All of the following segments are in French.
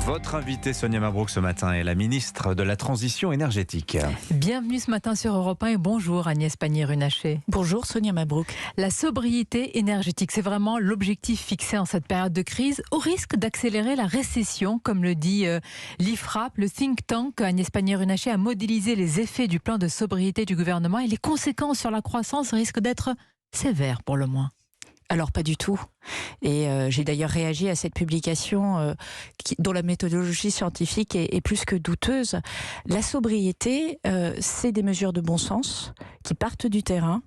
Votre invitée Sonia Mabrouk ce matin est la ministre de la Transition énergétique. Bienvenue ce matin sur Europe 1 et bonjour Agnès Pannier-Runacher. Bonjour Sonia Mabrouk. La sobriété énergétique, c'est vraiment l'objectif fixé en cette période de crise, au risque d'accélérer la récession, comme le dit l'IFRAP. Le think tank Agnès Pannier-Runacher a modélisé les effets du plan de sobriété du gouvernement et les conséquences sur la croissance risquent d'être sévères pour le moins. Alors pas du tout. Et j'ai d'ailleurs réagi à cette publication dont la méthodologie scientifique est plus que douteuse. La sobriété, c'est des mesures de bon sens qui partent du terrain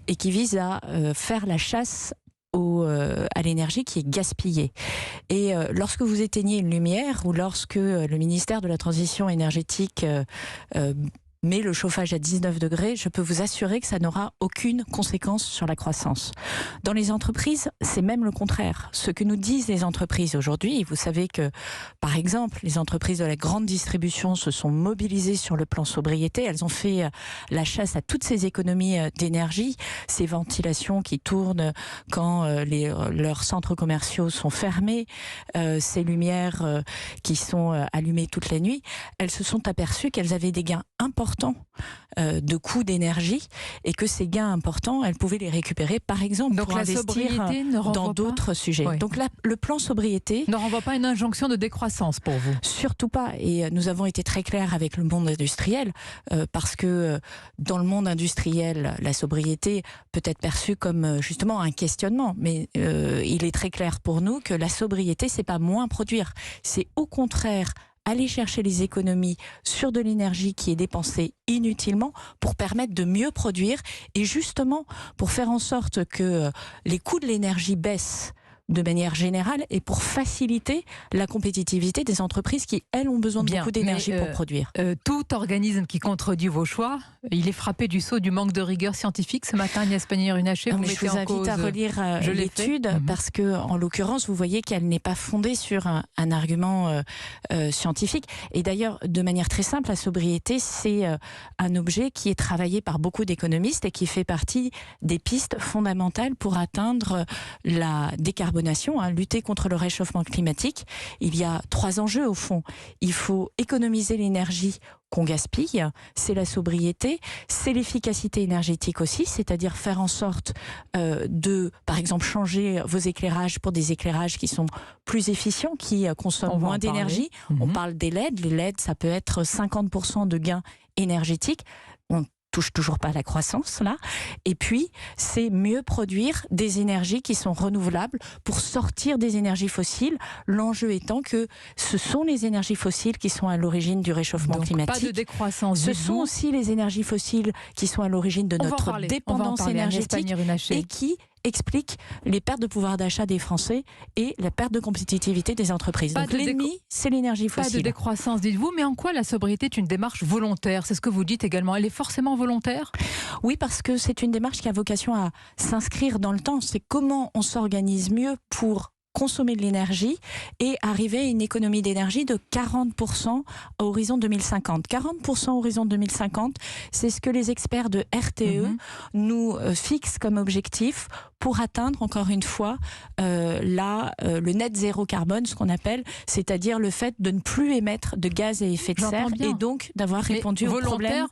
et qui visent à faire la chasse à l'énergie qui est gaspillée. Et lorsque vous éteignez une lumière ou lorsque le ministère de la Transition énergétique met le chauffage à 19 degrés, je peux vous assurer que ça n'aura aucune conséquence sur la croissance. Dans les entreprises, c'est même le contraire. Ce que nous disent les entreprises aujourd'hui, vous savez que, par exemple, les entreprises de la grande distribution se sont mobilisées sur le plan sobriété. Elles ont fait la chasse à toutes ces économies d'énergie, ces ventilations qui tournent quand leurs centres commerciaux sont fermés, ces lumières qui sont allumées toute la nuit. Elles se sont aperçues qu'elles avaient des gains importants de coûts d'énergie et que ces gains importants, elles pouvaient les récupérer par exemple donc pour investir dans d'autres sujets. Oui. Donc là, le plan sobriété ne renvoie pas une injonction de décroissance pour vous? Surtout pas. Et nous avons été très clairs avec le monde industriel parce que dans le monde industriel, la sobriété peut être perçue comme justement un questionnement. Mais il est très clair pour nous que la sobriété, c'est pas moins produire. C'est au contraire aller chercher les économies sur de l'énergie qui est dépensée inutilement pour permettre de mieux produire et justement pour faire en sorte que les coûts de l'énergie baissent de manière générale et pour faciliter la compétitivité des entreprises qui, elles, ont besoin de beaucoup d'énergie pour produire. Tout organisme qui contredit vos choix, il est frappé du sceau du manque de rigueur scientifique. Ce matin, Agnès Pannier-Runacher, je vous invite à relire l'étude parce que, en l'occurrence, vous voyez qu'elle n'est pas fondée sur un argument scientifique. Et d'ailleurs, de manière très simple, la sobriété, c'est un objet qui est travaillé par beaucoup d'économistes et qui fait partie des pistes fondamentales pour atteindre la décarbonation. Lutter contre le réchauffement climatique. Il y a 3 enjeux au fond. Il faut économiser l'énergie qu'on gaspille, c'est la sobriété, c'est l'efficacité énergétique aussi, c'est-à-dire faire en sorte de, par exemple, changer vos éclairages pour des éclairages qui sont plus efficients, qui consomment moins d'énergie. On parle des LED. Les LED, ça peut être 50% de gains énergétiques. On touche toujours pas à la croissance là. Et puis, c'est mieux produire des énergies qui sont renouvelables pour sortir des énergies fossiles. L'enjeu étant que ce sont les énergies fossiles qui sont à l'origine du réchauffement climatique. Pas de décroissance. Ce sont aussi les énergies fossiles qui sont à l'origine de notre dépendance énergétique et qui explique les pertes de pouvoir d'achat des Français et la perte de compétitivité des entreprises. Donc l'ennemi, c'est l'énergie fossile. Pas de décroissance, dites-vous, mais en quoi la sobriété est une démarche volontaire? C'est ce que vous dites également. Elle est forcément volontaire? Oui, parce que c'est une démarche qui a vocation à s'inscrire dans le temps. C'est comment on s'organise mieux pour consommer de l'énergie et arriver à une économie d'énergie de 40% à horizon 2050. 40% à horizon 2050, c'est ce que les experts de RTE nous fixent comme objectif pour atteindre, encore une fois, le net zéro carbone, ce qu'on appelle, c'est-à-dire le fait de ne plus émettre de gaz à effet de serre et donc d'avoir répondu au problème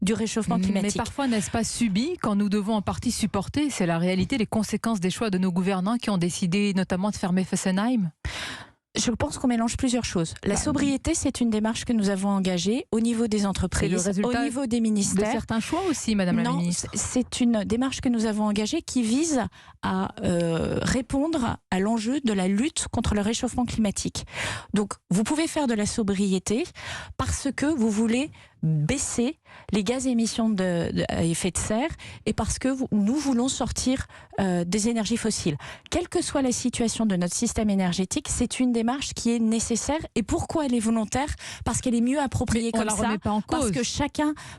du réchauffement climatique. Mais parfois, n'est-ce pas subi quand nous devons en partie supporter, c'est la réalité, les conséquences des choix de nos gouvernants qui ont décidé notamment de fermer Fessenheim? Je pense qu'on mélange plusieurs choses. La sobriété, c'est une démarche que nous avons engagée au niveau des entreprises, au niveau des ministères. De certains choix aussi, Madame la Ministre. C'est une démarche que nous avons engagée qui vise à répondre à l'enjeu de la lutte contre le réchauffement climatique. Donc, vous pouvez faire de la sobriété parce que vous voulez baisser les gaz à émissions à effet de serre et parce que nous voulons sortir des énergies fossiles. Quelle que soit la situation de notre système énergétique, c'est une démarche qui est nécessaire. Et pourquoi elle est volontaire? Parce qu'elle est mieux appropriée comme ça. Pas en cause.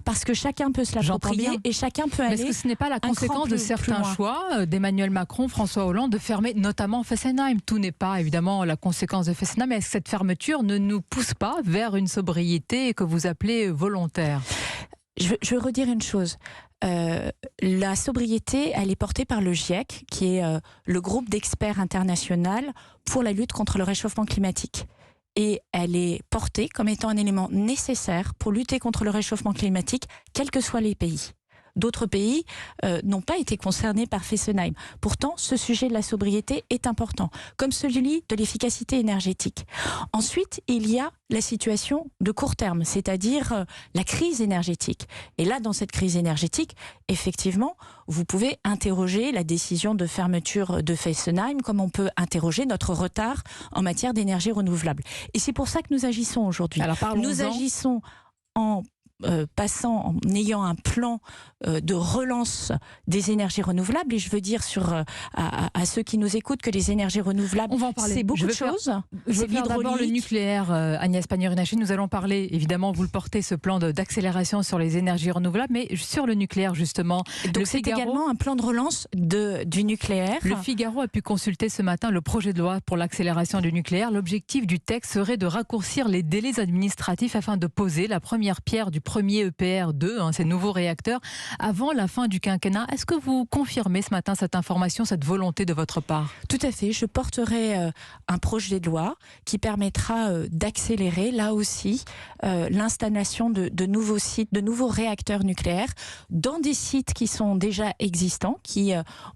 Parce que chacun peut se l'approprier et chacun peut aller. Mais est-ce que ce n'est pas la conséquence de certains choix d'Emmanuel Macron, François Hollande, de fermer notamment Fessenheim? Tout n'est pas évidemment la conséquence de Fessenheim, mais est-ce que cette fermeture ne nous pousse pas vers une sobriété que vous appelez volontaire? Je veux redire une chose. La sobriété, elle est portée par le GIEC, qui est le groupe d'experts international pour la lutte contre le réchauffement climatique. et elle est portée comme étant un élément nécessaire pour lutter contre le réchauffement climatique, quels que soient les pays. D'autres pays n'ont pas été concernés par Fessenheim. Pourtant, ce sujet de la sobriété est important, comme celui de l'efficacité énergétique. Ensuite, il y a la situation de court terme, c'est-à-dire la crise énergétique. Et là, dans cette crise énergétique, effectivement, vous pouvez interroger la décision de fermeture de Fessenheim, comme on peut interroger notre retard en matière d'énergie renouvelable. Et c'est pour ça que nous agissons aujourd'hui. Nous agissons en ayant un plan de relance des énergies renouvelables, et je veux dire à ceux qui nous écoutent que les énergies renouvelables, c'est beaucoup de choses. Je veux faire d'abord le nucléaire, Agnès Pannier-Runacher. Nous allons parler, évidemment, vous le portez, ce plan d'accélération sur les énergies renouvelables, mais sur le nucléaire, justement. Donc c'est également un plan de relance du nucléaire. Le Figaro a pu consulter ce matin le projet de loi pour l'accélération du nucléaire. L'objectif du texte serait de raccourcir les délais administratifs afin de poser la première pierre du premier EPR2, ces nouveaux réacteurs, avant la fin du quinquennat. Est-ce que vous confirmez ce matin cette information, cette volonté de votre part? Tout à fait. Je porterai un projet de loi qui permettra d'accélérer, là aussi, l'installation de nouveaux sites, de nouveaux réacteurs nucléaires dans des sites qui sont déjà existants, qui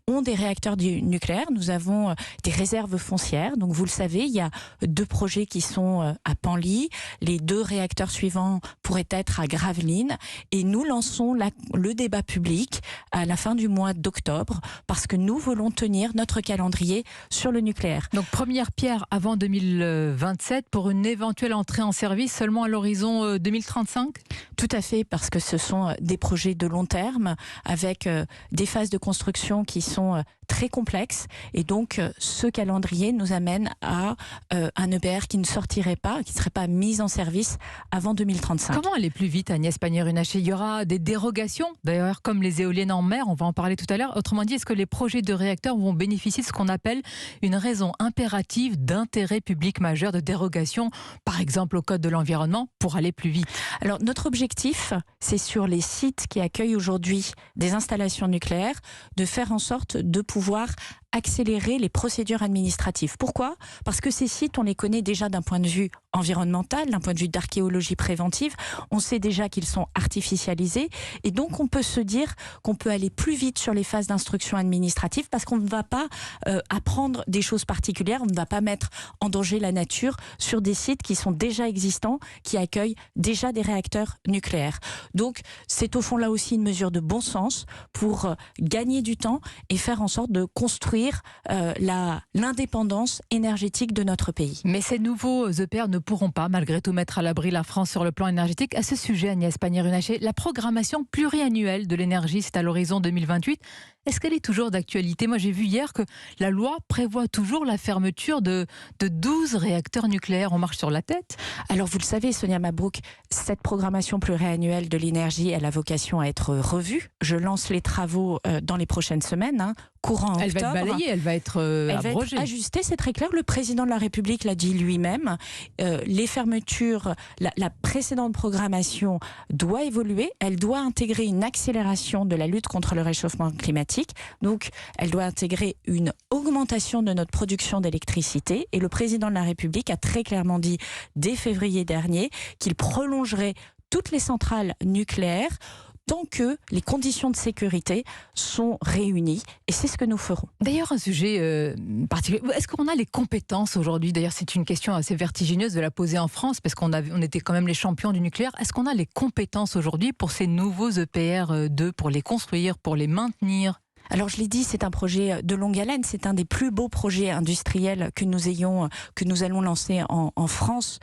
ont des réacteurs nucléaires. Nous avons des réserves foncières. Donc, vous le savez, il y a 2 projets qui sont à Penly. Les 2 réacteurs suivants pourraient être à Gravelines. Et nous lançons le débat public à la fin du mois d'octobre parce que nous voulons tenir notre calendrier sur le nucléaire. Donc première pierre avant 2027 pour une éventuelle entrée en service seulement à l'horizon 2035 ? Tout à fait, parce que ce sont des projets de long terme avec des phases de construction qui sont très complexes, et donc ce calendrier nous amène à un EPR qui ne sortirait pas, qui ne serait pas mis en service avant 2035. Comment aller plus vite, Agnès Pannier-Runacher? Il y aura des dérogations, d'ailleurs, comme les éoliennes en mer, on va en parler tout à l'heure. Autrement dit, est-ce que les projets de réacteurs vont bénéficier de ce qu'on appelle une raison impérative d'intérêt public majeur, de dérogation, par exemple au Code de l'environnement, pour aller plus vite? Alors, notre objectif, c'est sur les sites qui accueillent aujourd'hui des installations nucléaires, de faire en sorte de pouvoir accélérer les procédures administratives. Pourquoi ? Parce que ces sites, on les connaît déjà d'un point de vue environnemental, d'un point de vue d'archéologie préventive. On sait déjà qu'ils sont artificialisés, et donc on peut se dire qu'on peut aller plus vite sur les phases d'instruction administrative parce qu'on ne va pas apprendre des choses particulières, on ne va pas mettre en danger la nature sur des sites qui sont déjà existants, qui accueillent déjà des réacteurs nucléaires. Donc c'est au fond là aussi une mesure de bon sens pour gagner du temps et faire en sorte de construire l'indépendance énergétique de notre pays. Mais ces nouveaux EPR ne pourront pas, malgré tout, mettre à l'abri la France sur le plan énergétique. À ce sujet, Agnès Pannier-Runacher, la programmation pluriannuelle de l'énergie, c'est à l'horizon 2028. Est-ce qu'elle est toujours d'actualité? Moi, j'ai vu hier que la loi prévoit toujours la fermeture de 12 réacteurs nucléaires. On marche sur la tête? Alors, vous le savez, Sonia Mabrouk, cette programmation pluriannuelle de l'énergie, elle a vocation à être revue. Je lance les travaux dans les prochaines semaines, courant octobre. Elle va être balayée, elle va être abrogée. Va être ajustée, c'est très clair. Le président de la République l'a dit lui-même. Les fermetures, la précédente programmation doit évoluer. Elle doit intégrer une accélération de la lutte contre le réchauffement climatique. Donc, elle doit intégrer une augmentation de notre production d'électricité. Et le président de la République a très clairement dit, dès février dernier, qu'il prolongerait toutes les centrales nucléaires tant que les conditions de sécurité sont réunies. Et c'est ce que nous ferons. D'ailleurs, un sujet particulier. Est-ce qu'on a les compétences aujourd'hui? D'ailleurs, c'est une question assez vertigineuse de la poser en France, parce qu'on était quand même les champions du nucléaire. Est-ce qu'on a les compétences aujourd'hui pour ces nouveaux EPR2, pour les construire, pour les maintenir? Alors je l'ai dit, c'est un projet de longue haleine, c'est un des plus beaux projets industriels que nous allons lancer en France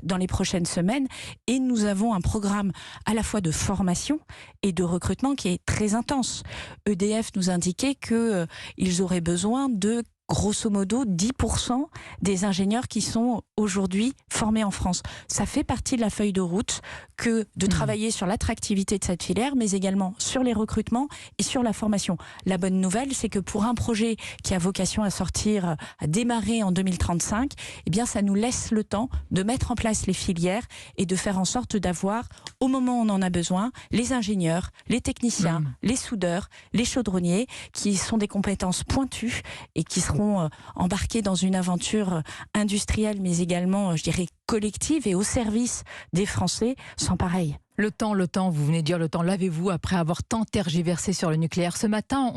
dans les prochaines semaines, et nous avons un programme à la fois de formation et de recrutement qui est très intense. EDF nous indiquait qu'ils auraient besoin de grosso modo 10% des ingénieurs qui sont aujourd'hui formés en France. Ça fait partie de la feuille de route que de travailler sur l'attractivité de cette filière, mais également sur les recrutements et sur la formation. La bonne nouvelle, c'est que pour un projet qui a vocation à démarrer en 2035, eh bien, ça nous laisse le temps de mettre en place les filières et de faire en sorte d'avoir, au moment où on en a besoin, les ingénieurs, les techniciens, les soudeurs, les chaudronniers, qui sont des compétences pointues et qui seront seront embarqués dans une aventure industrielle, mais également, je dirais, collective et au service des Français, sans pareil. Le temps, vous venez de dire le temps, lavez-vous après avoir tant tergiversé sur le nucléaire. Ce matin,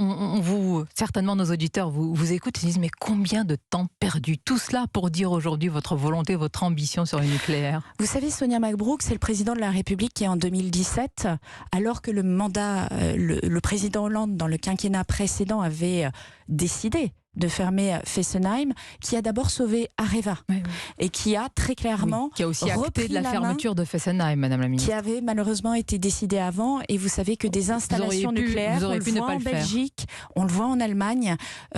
certainement nos auditeurs vous écoutent et disent mais combien de temps perdu? Tout cela pour dire aujourd'hui votre volonté, votre ambition sur le nucléaire. Vous savez, Sonia Mabrouk, c'est le président de la République qui en 2017, alors que le mandat, le président Hollande dans le quinquennat précédent avait décidé de fermer Fessenheim, qui a d'abord sauvé Areva et qui a très clairement qui a aussi acté de la fermeture de Fessenheim, Madame la Ministre. Qui avait malheureusement été décidé avant, et vous savez que des installations nucléaires, on le voit en Belgique, on le voit en Allemagne,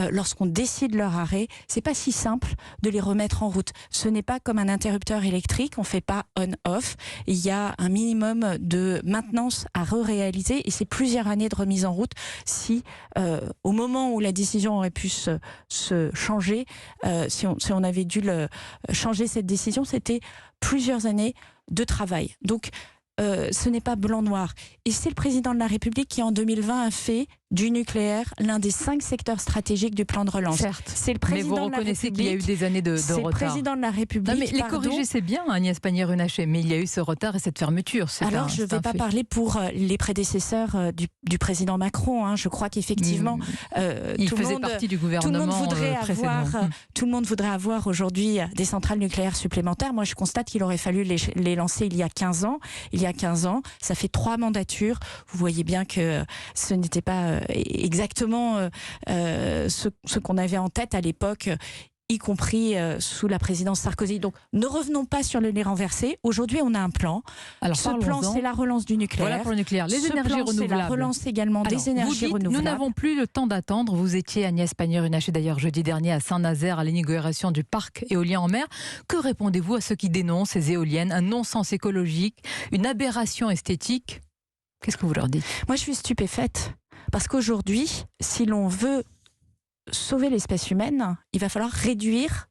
lorsqu'on décide leur arrêt, c'est pas si simple de les remettre en route. Ce n'est pas comme un interrupteur électrique, on fait pas on-off, il y a un minimum de maintenance à réaliser et c'est plusieurs années de remise en route. Si au moment où la décision aurait pu se changer, si on avait dû changer cette décision, c'était plusieurs années de travail. Donc ce n'est pas blanc-noir. Et c'est le président de la République qui en 2020 a fait du nucléaire l'un des 5 secteurs stratégiques du plan de relance. Certes, c'est le président mais vous reconnaissez qu'il y a eu des années de retard. C'est le président de la République. Non, mais les corriger, c'est bien, Agnès Pannier-Runacher, mais il y a eu ce retard et cette fermeture. Alors, je ne vais pas parler pour les prédécesseurs du président Macron. Hein. Je crois qu'effectivement, il faisait partie du gouvernement précédent. Tout le monde voudrait avoir aujourd'hui des centrales nucléaires supplémentaires. Moi, je constate qu'il aurait fallu les lancer il y a 15 ans. Il y a 15 ans, ça fait 3 mandatures. Vous voyez bien que ce n'était pas exactement ce qu'on avait en tête à l'époque, y compris sous la présidence Sarkozy. Donc ne revenons pas sur le lait renversé. Aujourd'hui, on a un plan. Alors, ce plan, c'est la relance du nucléaire. Voilà pour le nucléaire. Les énergies renouvelables. C'est la relance également des énergies renouvelables. Nous n'avons plus le temps d'attendre. Vous étiez, Agnès Pannier-Runacher, d'ailleurs jeudi dernier à Saint-Nazaire à l'inauguration du parc éolien en mer. Que répondez-vous à ceux qui dénoncent ces éoliennes, un non-sens écologique, une aberration esthétique? Qu'est-ce que vous leur dites? Moi, je suis stupéfaite. Parce qu'aujourd'hui, si l'on veut sauver l'espèce humaine, il va falloir réduire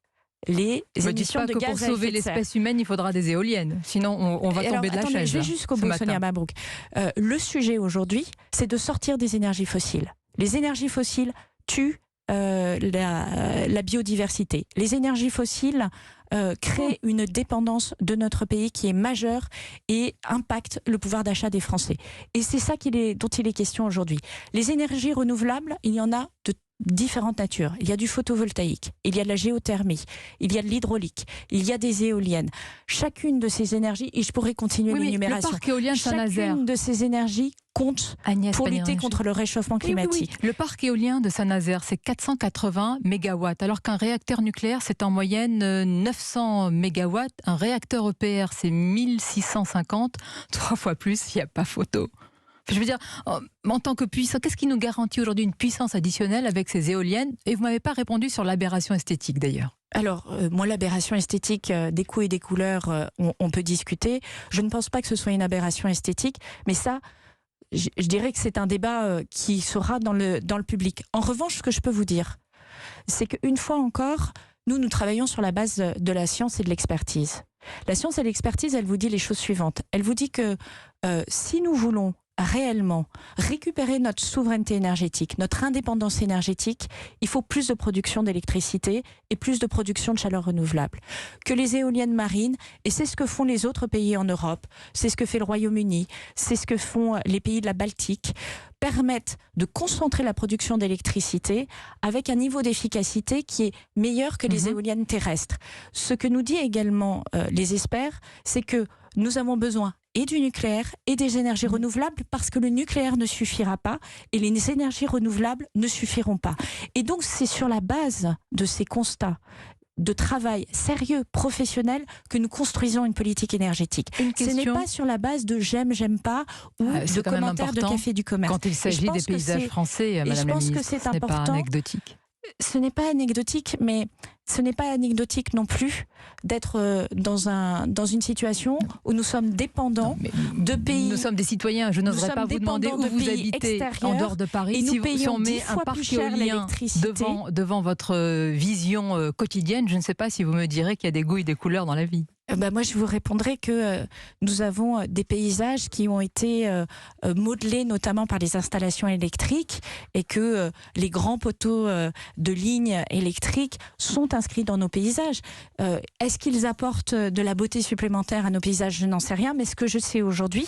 les émissions de gaz à effet de serre. Pour sauver l'espèce humaine, il faudra des éoliennes. Sinon, on va tomber de la chaise. Je vais jusqu'au bout, Sonia Mabrouk. Le sujet aujourd'hui, c'est de sortir des énergies fossiles. Les énergies fossiles tuent la biodiversité. Les énergies fossiles créent une dépendance de notre pays qui est majeure et impacte le pouvoir d'achat des Français. Et c'est ça dont il est question aujourd'hui. Les énergies renouvelables, il y en a de différentes natures. Il y a du photovoltaïque, il y a de la géothermie, il y a de l'hydraulique, il y a des éoliennes. Chacune de ces énergies, et je pourrais continuer l'énumération, le parc éolien de Saint-Nazaire, chacune de ces énergies compte pour lutter contre le réchauffement climatique. Oui. Le parc éolien de Saint-Nazaire, c'est 480 mégawatts, alors qu'un réacteur nucléaire, c'est en moyenne 900 mégawatts. Un réacteur EPR, c'est 1650, 3 fois plus, il n'y a pas photo. Je veux dire, en tant que puissance, qu'est-ce qui nous garantit aujourd'hui une puissance additionnelle avec ces éoliennes? Et vous ne m'avez pas répondu sur l'aberration esthétique d'ailleurs. Alors, moi, l'aberration esthétique des coûts et des couleurs, on peut discuter. Je ne pense pas que ce soit une aberration esthétique, mais ça, je dirais que c'est un débat qui sera dans le public. En revanche, ce que je peux vous dire, c'est qu'une fois encore, nous travaillons sur la base de la science et de l'expertise. La science et l'expertise, elle vous dit les choses suivantes. Elle vous dit que si nous voulons réellement récupérer notre souveraineté énergétique, notre indépendance énergétique, il faut plus de production d'électricité et plus de production de chaleur renouvelable. Que les éoliennes marines, et c'est ce que font les autres pays en Europe, c'est ce que fait le Royaume-Uni, c'est ce que font les pays de la Baltique, permettent de concentrer la production d'électricité avec un niveau d'efficacité qui est meilleur que les éoliennes terrestres. Ce que nous dit également les experts, c'est que nous avons besoin et du nucléaire et des énergies renouvelables parce que le nucléaire ne suffira pas et les énergies renouvelables ne suffiront pas. Et donc c'est sur la base de ces constats de travail sérieux, professionnel, que nous construisons une politique énergétique. Ce n'est pas sur la base de j'aime pas ou de commentaires de café du commerce. Quand il s'agit des paysages français, Madame la Ministre, ce n'est pas anecdotique. Ce n'est pas anecdotique, mais ce n'est pas anecdotique non plus d'être dans une situation où nous sommes dépendants de pays. Nous sommes des citoyens, je n'oserais pas vous demander où vous habitez en dehors de Paris. Et si on met un parc éolien devant votre vision quotidienne, je ne sais pas si vous me direz qu'il y a des goûts et des couleurs dans la vie. Moi, je vous répondrai que nous avons des paysages qui ont été modelés notamment par les installations électriques et que les grands poteaux de lignes électriques sont inscrits dans nos paysages. Est-ce qu'ils apportent de la beauté supplémentaire à nos paysages? Je n'en sais rien, mais ce que je sais aujourd'hui,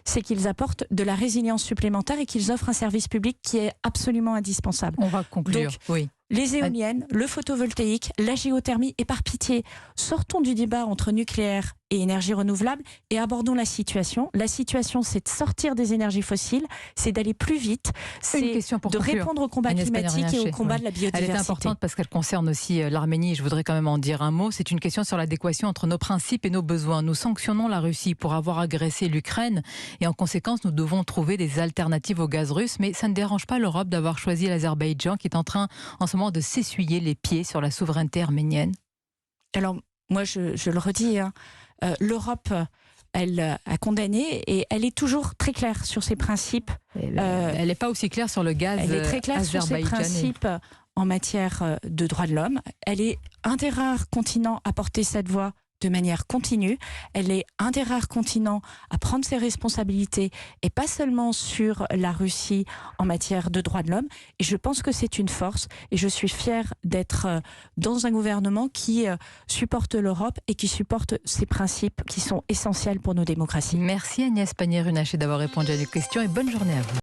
c'est qu'ils apportent de la résilience supplémentaire et qu'ils offrent un service public qui est absolument indispensable. On va conclure. Donc, oui. Les éoliennes, le photovoltaïque, la géothermie, et par pitié, sortons du débat entre nucléaire et énergie renouvelable et abordons la situation. La situation, c'est de sortir des énergies fossiles, c'est d'aller plus vite, c'est de répondre au combat climatique et au combat de la biodiversité. Elle est importante parce qu'elle concerne aussi l'Arménie. Je voudrais quand même en dire un mot. C'est une question sur l'adéquation entre nos principes et nos besoins. Nous sanctionnons la Russie pour avoir agressé l'Ukraine et en conséquence, nous devons trouver des alternatives au gaz russe. Mais ça ne dérange pas l'Europe d'avoir choisi l'Azerbaïdjan qui est en train, en ce moment, de s'essuyer les pieds sur la souveraineté arménienne. Alors, moi, je le redis, l'Europe, elle a condamné et elle est toujours très claire sur ses principes. Elle n'est pas aussi claire sur le gaz azerbaïdjanais. Elle est très claire sur ses principes en matière de droits de l'homme. Elle est un des rares continents à porter cette voix de manière continue. Elle est un des rares continents à prendre ses responsabilités et pas seulement sur la Russie en matière de droits de l'homme. Et je pense que c'est une force et je suis fière d'être dans un gouvernement qui supporte l'Europe et qui supporte ces principes qui sont essentiels pour nos démocraties. Merci Agnès Pannier-Runacher d'avoir répondu à nos questions et bonne journée à vous.